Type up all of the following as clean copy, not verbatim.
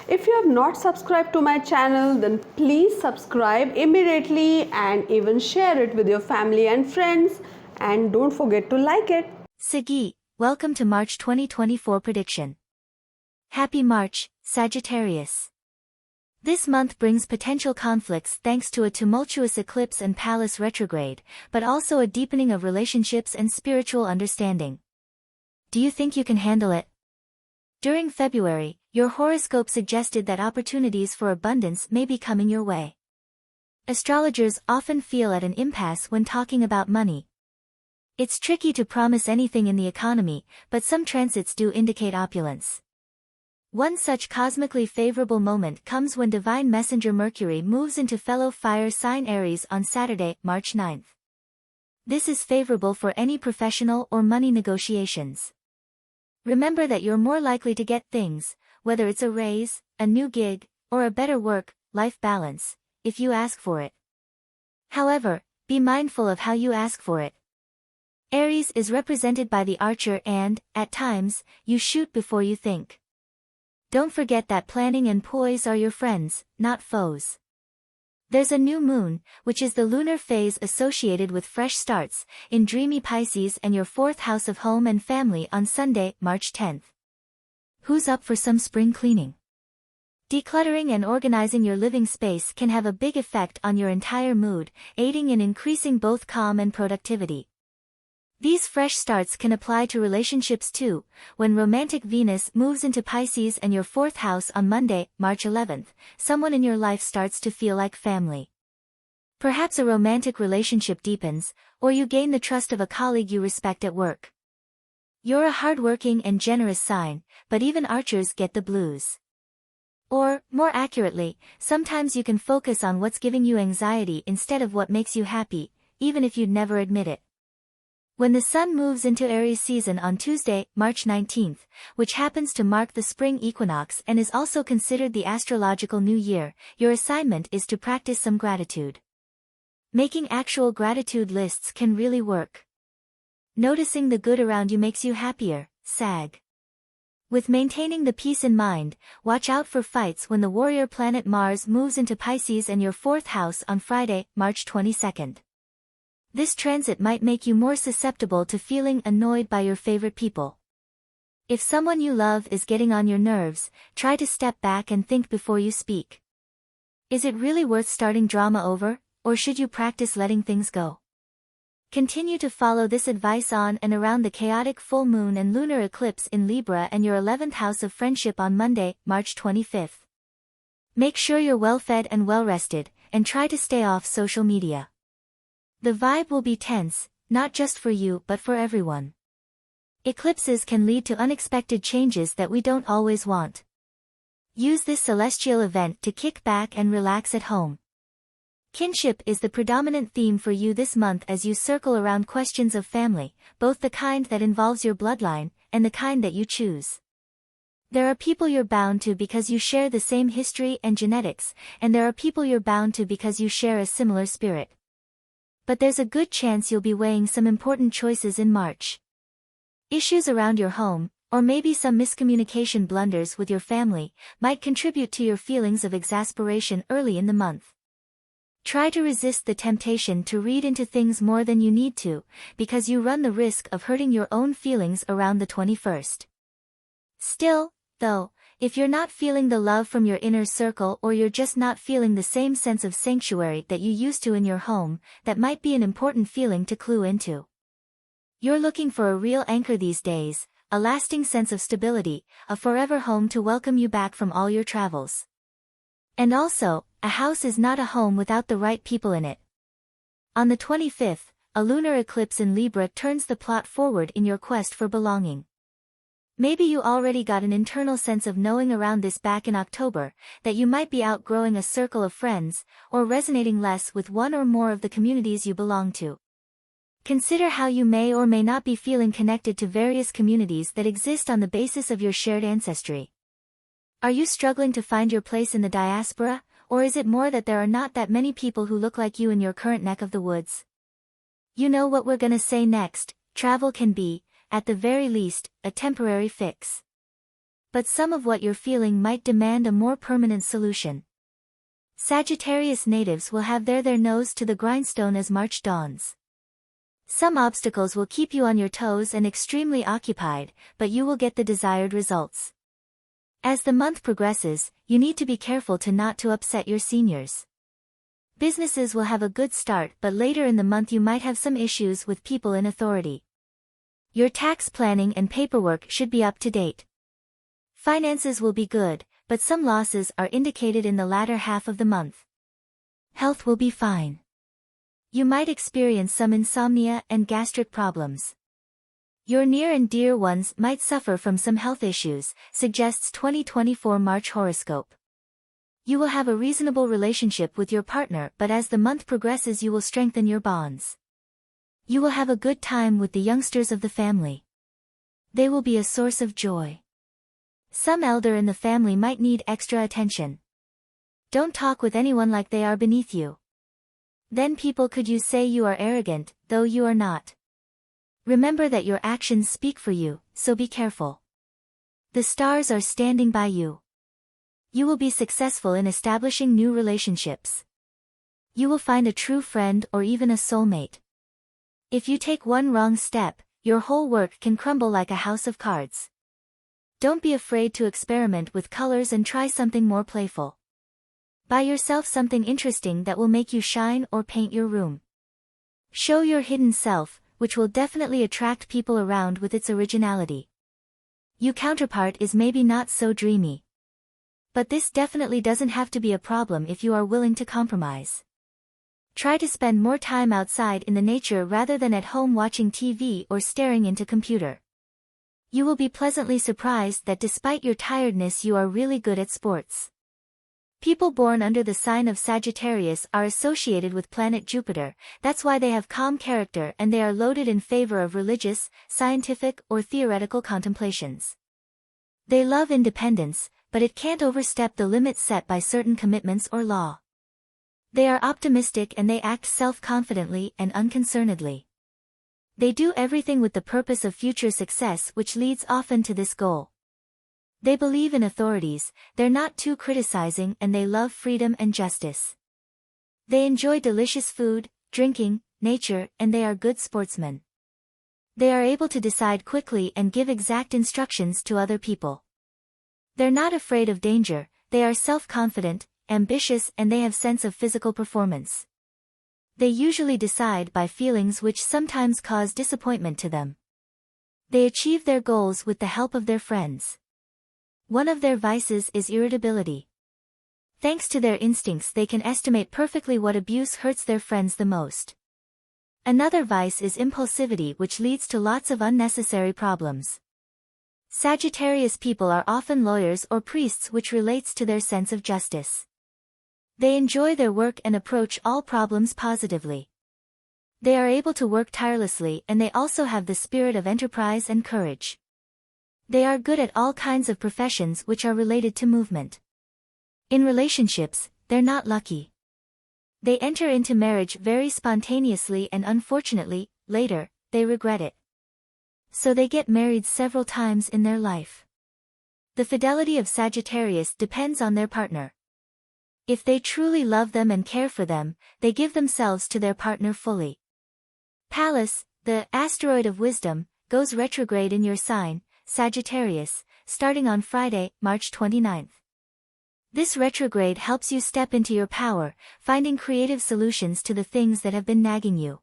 If you have not subscribed to my channel, then please subscribe immediately and even share it with your family and friends, and don't forget to like it. Sagi, welcome to March 2024 prediction. Happy March, Sagittarius. This month brings potential conflicts thanks to a tumultuous eclipse and Pallas retrograde, but also a deepening of relationships and spiritual understanding. Do you think you can handle it? During February, your horoscope suggested that opportunities for abundance may be coming your way. Astrologers often feel at an impasse when talking about money. It's tricky to promise anything in the economy, but some transits do indicate opulence. One such cosmically favorable moment comes when divine messenger Mercury moves into fellow fire sign Aries on Saturday, March 9th. This is favorable for any professional or money negotiations. Remember that you're more likely to get things, whether it's a raise, a new gig, or a better work-life balance, if you ask for it. However, be mindful of how you ask for it. Aries is represented by the archer and, at times, you shoot before you think. Don't forget that planning and poise are your friends, not foes. There's a new moon, which is the lunar phase associated with fresh starts, in dreamy Pisces and your 4th house of home and family on Sunday, March 10th. Who's up for some spring cleaning? Decluttering and organizing your living space can have a big effect on your entire mood, aiding in increasing both calm and productivity. These fresh starts can apply to relationships too. When romantic Venus moves into Pisces and your 4th house on Monday, March 11th, someone in your life starts to feel like family. Perhaps a romantic relationship deepens, or you gain the trust of a colleague you respect at work. You're a hardworking and generous sign, but even archers get the blues. Or, more accurately, sometimes you can focus on what's giving you anxiety instead of what makes you happy, even if you'd never admit it. When the Sun moves into Aries season on Tuesday, March 19th, which happens to mark the spring equinox and is also considered the astrological new year, your assignment is to practice some gratitude. Making actual gratitude lists can really work. Noticing the good around you makes you happier, Sag. With maintaining the peace in mind, watch out for fights when the warrior planet Mars moves into Pisces and your 4th house on Friday, March 22nd. This transit might make you more susceptible to feeling annoyed by your favorite people. If someone you love is getting on your nerves, try to step back and think before you speak. Is it really worth starting drama over, or should you practice letting things go? Continue to follow this advice on and around the chaotic full moon and lunar eclipse in Libra and your 11th house of friendship on Monday, March 25th. Make sure you're well-fed and well-rested, and try to stay off social media. The vibe will be tense, not just for you but for everyone. Eclipses can lead to unexpected changes that we don't always want. Use this celestial event to kick back and relax at home. Kinship is the predominant theme for you this month as you circle around questions of family, both the kind that involves your bloodline, and the kind that you choose. There are people you're bound to because you share the same history and genetics, and there are people you're bound to because you share a similar spirit. But there's a good chance you'll be weighing some important choices in March. Issues around your home, or maybe some miscommunication blunders with your family, might contribute to your feelings of exasperation early in the month. Try to resist the temptation to read into things more than you need to, because you run the risk of hurting your own feelings around the 21st. Still, though, if you're not feeling the love from your inner circle or you're just not feeling the same sense of sanctuary that you used to in your home, that might be an important feeling to clue into. You're looking for a real anchor these days, a lasting sense of stability, a forever home to welcome you back from all your travels. And also, a house is not a home without the right people in it. On the 25th, a lunar eclipse in Libra turns the plot forward in your quest for belonging. Maybe you already got an internal sense of knowing around this back in October, that you might be outgrowing a circle of friends, or resonating less with one or more of the communities you belong to. Consider how you may or may not be feeling connected to various communities that exist on the basis of your shared ancestry. Are you struggling to find your place in the diaspora, or is it more that there are not that many people who look like you in your current neck of the woods? You know what we're gonna say next: travel can be, at the very least, a temporary fix. but some of what you're feeling might demand a more permanent solution. Sagittarius natives will have their nose to the grindstone as March dawns. Some obstacles will keep you on your toes and extremely occupied, but you will get the desired results. As the month progresses, you need to be careful not to upset your seniors. Businesses will have a good start, but later in the month you might have some issues with people in authority. Your tax planning and paperwork should be up to date. Finances will be good, but some losses are indicated in the latter half of the month. Health will be fine. You might experience some insomnia and gastric problems. Your near and dear ones might suffer from some health issues, suggests 2024 March horoscope. You will have a reasonable relationship with your partner, but as the month progresses you will strengthen your bonds. You will have a good time with the youngsters of the family. They will be a source of joy. Some elder in the family might need extra attention. Don't talk with anyone like they are beneath you. Then people could say you are arrogant, though you are not. Remember that your actions speak for you, so be careful. The stars are standing by you. You will be successful in establishing new relationships. You will find a true friend or even a soulmate. If you take one wrong step, your whole work can crumble like a house of cards. Don't be afraid to experiment with colors and try something more playful. Buy yourself something interesting that will make you shine, or paint your room. Show your hidden self, which will definitely attract people around with its originality. Your counterpart is maybe not so dreamy. But this definitely doesn't have to be a problem if you are willing to compromise. Try to spend more time outside in the nature rather than at home watching TV or staring into computer. You will be pleasantly surprised that despite your tiredness you are really good at sports. People born under the sign of Sagittarius are associated with planet Jupiter, that's why they have calm character and they are loaded in favor of religious, scientific, or theoretical contemplations. They love independence, but it can't overstep the limits set by certain commitments or law. They are optimistic and they act self-confidently and unconcernedly. They do everything with the purpose of future success, which leads often to this goal. They believe in authorities, they're not too criticizing, and they love freedom and justice. They enjoy delicious food, drinking, nature, and they are good sportsmen. They are able to decide quickly and give exact instructions to other people. They're not afraid of danger, they are self-confident, ambitious, and they have sense of physical performance. They usually decide by feelings which sometimes cause disappointment to them. They achieve their goals with the help of their friends. One of their vices is irritability. Thanks to their instincts they can estimate perfectly what abuse hurts their friends the most. Another vice is impulsivity, which leads to lots of unnecessary problems. Sagittarius people are often lawyers or priests, which relates to their sense of justice. They enjoy their work and approach all problems positively. They are able to work tirelessly and they also have the spirit of enterprise and courage. They are good at all kinds of professions which are related to movement. In relationships, they're not lucky. They enter into marriage very spontaneously and unfortunately, later, they regret it. So they get married several times in their life. The fidelity of Sagittarius depends on their partner. If they truly love them and care for them, they give themselves to their partner fully. Pallas, the asteroid of wisdom, goes retrograde in your sign, Sagittarius, starting on Friday, March 29th. This retrograde helps you step into your power, finding creative solutions to the things that have been nagging you.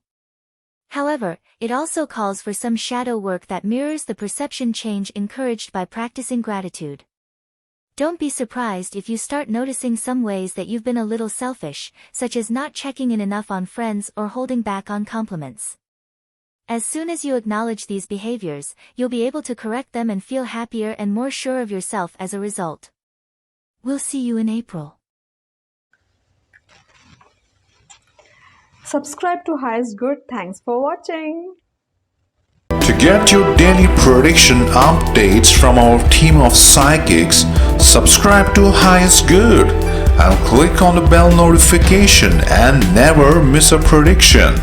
However, it also calls for some shadow work that mirrors the perception change encouraged by practicing gratitude. Don't be surprised if you start noticing some ways that you've been a little selfish, such as not checking in enough on friends or holding back on compliments. As soon as you acknowledge these behaviors, you'll be able to correct them and feel happier and more sure of yourself as a result. We'll see you in April. Subscribe to Highest Good. Thanks for watching. To get your daily prediction updates from our team of psychics, subscribe to Highest Good and click on the bell notification and never miss a prediction.